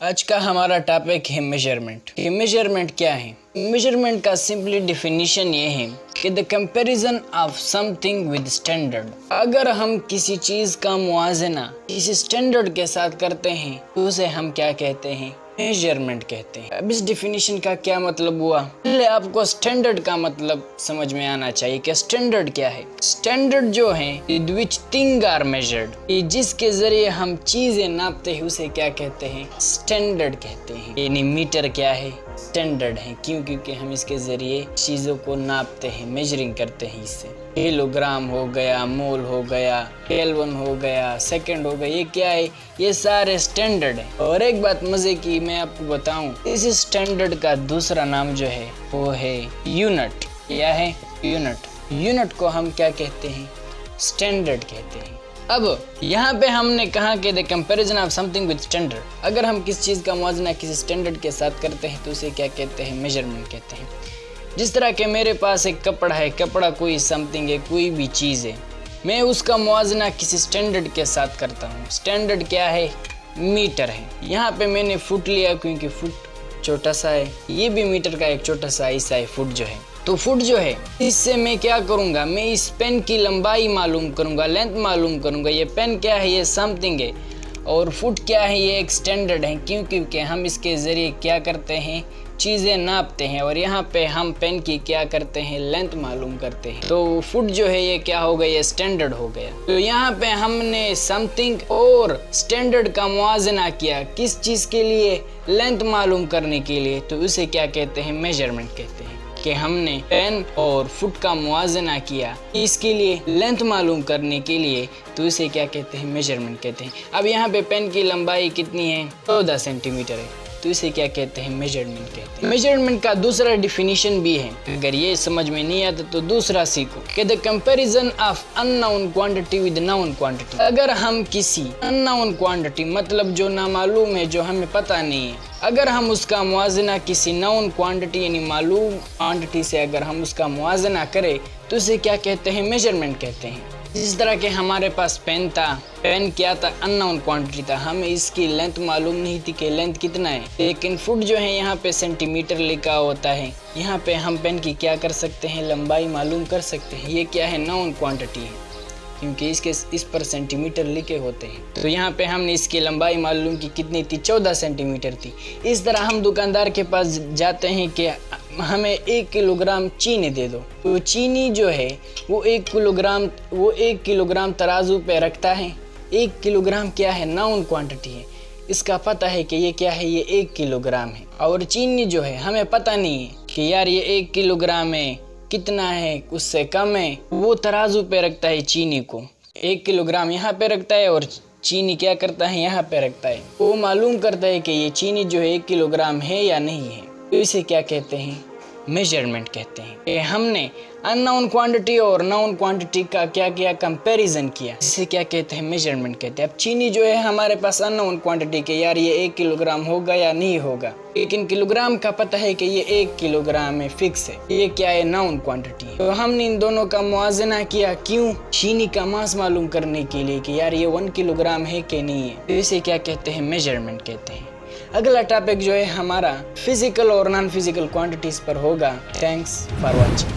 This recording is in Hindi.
आज का हमारा टॉपिक है मेजरमेंट। ये मेजरमेंट क्या है? मेजरमेंट का सिंपली डेफिनेशन ये है कि the comparison of something with standard. अगर हम किसी चीज का मुआजना किसी स्टैंडर्ड के साथ करते हैं तो उसे हम क्या कहते हैं? मेजरमेंट कहते हैं। अब इस डेफिनेशन का क्या मतलब हुआ? पहले आपको स्टैंडर्ड का मतलब समझ में आना चाहिए कि स्टैंडर्ड क्या है। स्टैंडर्ड जो है with which thing are measured, जिसके जरिए हम चीजें नापते हैं उसे क्या कहते हैं? स्टैंडर्ड कहते हैं। यानी मीटर क्या है? स्टैंडर्ड है। क्यों? क्योंकि हम इसके जरिए चीजों को नापते हैं, मेजरिंग करते हैं। इससे किलोग्राम हो गया, मोल हो गया, केल्विन हो गया, सेकंड हो गया, ये क्या है? ये सारे स्टैंडर्ड है। और एक बात मजे की मैं आपको बताऊं, इस स्टैंडर्ड का दूसरा नाम जो है वो है यूनिट। क्या है? यूनिट। यूनिट को हम क्या कहते हैं? स्टैंडर्ड कहते हैं। अब यहाँ पे हमने कहा कि the comparison of something with standard. अगर हम किसी चीज़ का मुआवजा किसी स्टैंडर्ड के साथ करते हैं तो उसे क्या कहते हैं? मेजरमेंट कहते हैं। जिस तरह के मेरे पास एक कपड़ा है, कपड़ा कोई समथिंग है, कोई भी चीज़ है, मैं उसका मुआवजा किसी स्टैंडर्ड के साथ करता हूँ। स्टैंडर्ड क्या है? मीटर है। यहाँ पे मैंने फुट लिया क्योंकि फुट छोटा सा है, ये भी मीटर का एक छोटा सा हिस्सा है फुट जो है। तो फुट जो है, इससे मैं क्या करूँगा? मैं इस पेन की लंबाई मालूम करूँगा, लेंथ मालूम करूँगा। ये पेन क्या है? ये समथिंग है। और फुट क्या है? ये एक स्टैंडर्ड है। क्यों? क्योंकि हम इसके ज़रिए क्या करते हैं? चीज़ें नापते हैं। और यहाँ पे हम पेन की क्या करते हैं? लेंथ मालूम करते हैं। तो फुट जो है ये क्या हो गया? ये स्टैंडर्ड हो गया। तो यहाँ पे हमने समथिंग और स्टैंडर्ड का मुआवजा किया। किस चीज़ के लिए? लेंथ मालूम करने के लिए। तो उसे क्या कहते हैं? मेजरमेंट कहते हैं। कि हमने पेन और फुट का मुआवजा किया इसके लिए, लेंथ मालूम करने के लिए, तो इसे क्या कहते हैं? मेजरमेंट कहते हैं। अब यहाँ पे पेन की लंबाई कितनी है? 14 सेंटीमीटर है। तो इसे क्या कहते हैं? मेजरमेंट कहते हैं। मेजरमेंट का दूसरा डिफिनीशन भी है। अगर ये समझ में नहीं आता तो दूसरा सीखो कि the comparison of unknown quantity with known quantity. अगर हम किसी अननोन क्वांटिटी, मतलब जो नामालूम है, जो हमें पता नहीं है, अगर हम उसका मुआवजा किसी नोन क्वांटिटी यानी मालूम क्वांटिटी से अगर हम उसका मुआवजा करें तो उसे क्या कहते हैं? मेजरमेंट कहते हैं। जिस तरह के हमारे पास पेन था, पेन क्या था? अननोन क्वांटिटी था। हमें इसकी लेंथ मालूम नहीं थी कि लेंथ कितना है, लेकिन फुट जो है यहाँ पे सेंटीमीटर लिखा होता है। यहाँ पे हम पेन की क्या कर सकते हैं? लंबाई मालूम कर सकते हैं। ये क्या है? नोन क्वांटिटी है, क्योंकि इस पर सेंटीमीटर लिखे होते हैं। तो यहाँ पे हमने इसकी लंबाई मालूम की कितनी थी? 14 सेंटीमीटर थी। इस तरह हम दुकानदार के पास जाते हैं कि हमें 1 किलोग्राम चीनी दे दो। तो चीनी जो है वो 1 किलोग्राम तराजू पे रखता है। 1 किलोग्राम क्या है? नोन क्वांटिटी है। इसका पता है कि ये क्या है? ये 1 किलोग्राम है। और चीनी जो है हमें पता नहीं है कि यार ये 1 किलोग्राम है, कितना है, उससे कम है। वो तराजू पे रखता है चीनी को। 1 किलोग्राम यहाँ पे रखता है और चीनी क्या करता है? यहाँ पे रखता है। वो मालूम करता है कि ये चीनी जो है 1 किलोग्राम है या नहीं है। तो इसे क्या कहते हैं? मेजरमेंट कहते हैं। कि हमने अननोन क्वांटिटी और नोन क्वांटिटी का क्या किया? कंपैरिजन किया। इसे क्या कहते हैं? मेजरमेंट कहते हैं। अब चीनी जो है हमारे पास अननोन क्वांटिटी के, यार ये 1 किलोग्राम होगा या नहीं होगा, लेकिन किलोग्राम का पता है कि ये 1 किलोग्राम है, फिक्स है। ये क्या है? Known quantity. तो हमने इन दोनों का मुआवजा किया। क्यों? चीनी का मास मालूम करने के लिए कि यार ये 1 किलोग्राम है कि नहीं है। तो इसे क्या कहते हैं? मेजरमेंट कहते हैं। अगला टॉपिक जो है हमारा फिजिकल और नॉन फिजिकल क्वांटिटीज पर होगा। Thanks for watching.